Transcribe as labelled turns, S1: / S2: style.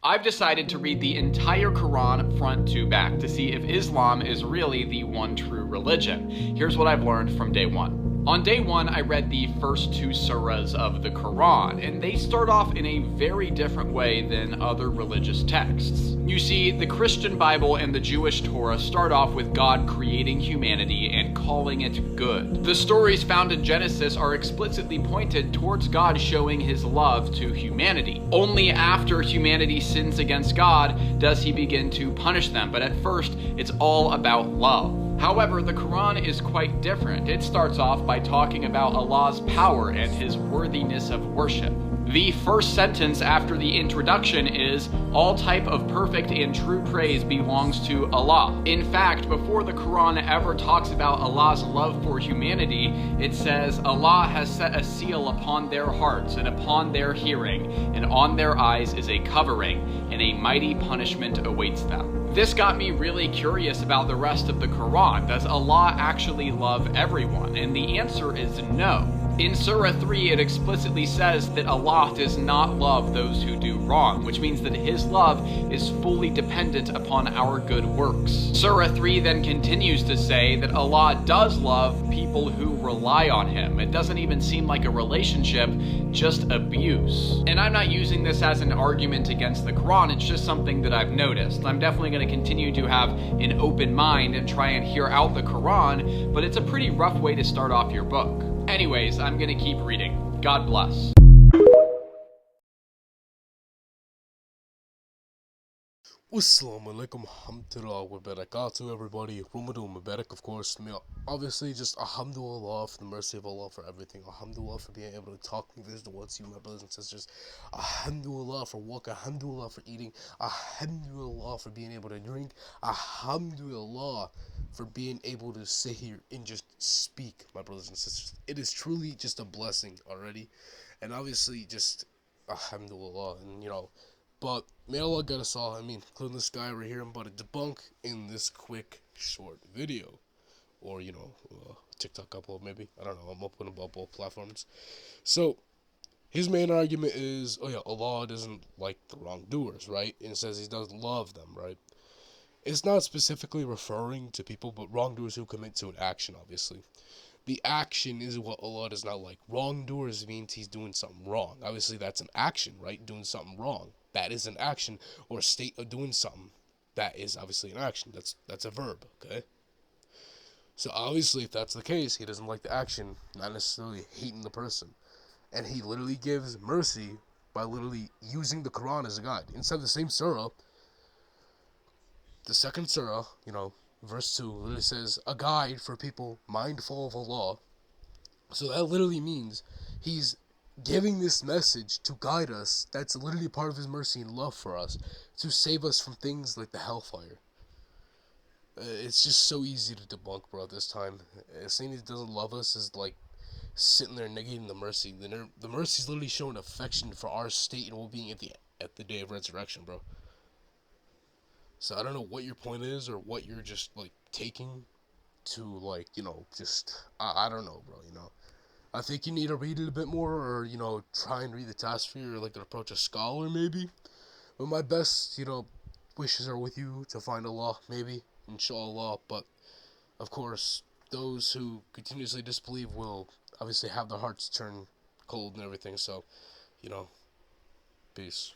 S1: I've decided to read the entire Quran front to back to see if Islam is really the one true religion. Here's what I've learned from day one. On day one, I read the first two surahs of the Quran, and they start off in a very different way than other religious texts. You see, the Christian Bible and the Jewish Torah start off with God creating humanity and calling it good. The stories found in Genesis are explicitly pointed towards God showing his love to humanity. Only after humanity sins against God does he begin to punish them, but at first, it's all about love. However, the Quran is quite different. It starts off by talking about Allah's power and his worthiness of worship. The first sentence after the introduction is, "All type of perfect and true praise belongs to Allah." In fact, before the Quran ever talks about Allah's love for humanity, it says, "Allah has set a seal upon their hearts and upon their hearing, and on their eyes is a covering, and a mighty punishment awaits them." This got me really curious about the rest of the Quran. Does Allah actually love everyone? And the answer is no. In Surah 3, it explicitly says that Allah does not love those who do wrong, which means that his love is fully dependent upon our good works. Surah 3 then continues to say that Allah does love people who rely on him. It doesn't even seem like a relationship, just abuse. And I'm not using this as an argument against the Quran, it's just something that I've noticed. I'm definitely going to continue to have an open mind and try and hear out the Quran, but it's a pretty rough way to start off your book. Anyways, I'm gonna keep reading. God bless.
S2: Assalamu alaikum hamdulillah wa barakatuh, everybody. Ramadan Mubarak, of course. Obviously, just alhamdulillah for the mercy of Allah for everything. Alhamdulillah for being able to talk and visit towards you, my brothers and sisters. Alhamdulillah for walking. Alhamdulillah for eating. Alhamdulillah for being able to drink. Alhamdulillah for being able to sit here and just speak, my brothers and sisters. It is truly just a blessing already. And obviously, just alhamdulillah. And, but may Allah guide us all. Including this guy right here, I'm about to debunk in this quick, short video. Or, TikTok upload maybe. I don't know. I'm open about both platforms. So, his main argument is, Allah doesn't like the wrongdoers, right? And it says he doesn't love them, right? It's not specifically referring to people, but wrongdoers who commit to an action, obviously. The action is what Allah does not like. Wrongdoers means he's doing something wrong. Obviously, that's an action, right? Doing something wrong. That is an action or a state of doing something. That is obviously an action. That's a verb, okay? So obviously, if that's the case, he doesn't like the action, not necessarily hating the person. And he literally gives mercy by literally using the Quran as a guide. Inside the same surah, the second surah, verse 2 literally says, a guide for people mindful of Allah. So that literally means he's giving this message to guide us. That's literally part of his mercy and love for us, to save us from things like the hellfire. It's just so easy to debunk, bro, this time. Saying he doesn't love us is like sitting there negating the mercy. The mercy is literally showing affection for our state and well-being at the day of resurrection, bro. So I don't know what your point is or what you're just taking to I don't know, bro, I think you need to read it a bit more or, try and read the Tasfir or approach a scholar maybe. But my best, wishes are with you to find Allah, maybe, inshallah. But of course, those who continuously disbelieve will obviously have their hearts turn cold and everything. So, peace.